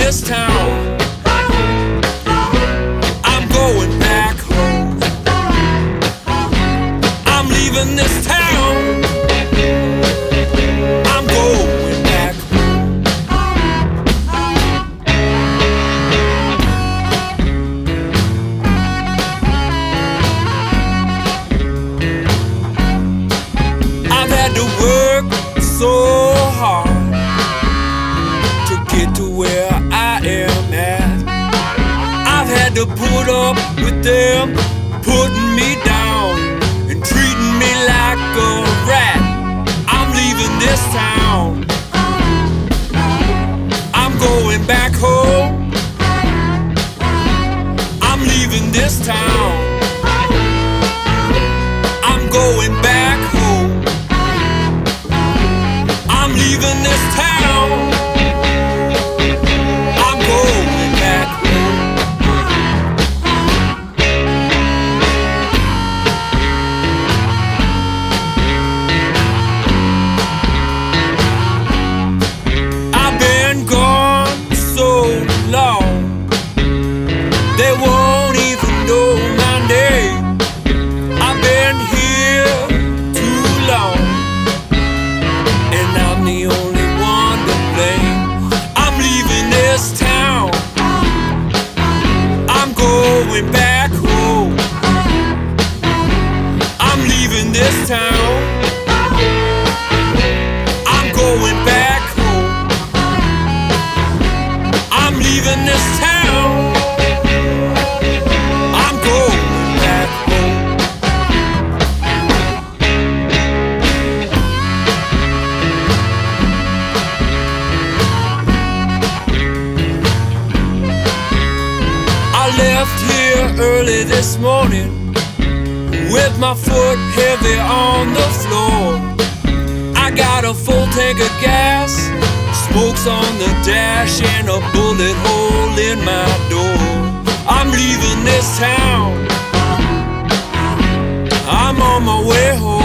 this town. I'm going back home. I'm leaving this town. I'm going back home. I've had to work so hard to get to where I am at. I've had to put up with them putting me down and treating me like a rat. I'm leaving this town. I'm going back home. I'm leaving this town. I'm going back home. I'm leaving this town. I'm going back home. I've been gone so long, they won't even know my name. I've been here too long, and I'm the only one to blame. I'm leaving this town. I'm going back home. I'm leaving this town. I'm going back home. I'm leaving this town. I'm going back home. I left here early this morning with my foot heavy on the floor. I got a full tank of gas, smokes on the dash, and a bullet hole in my door. I'm leaving this town. I'm on my way home.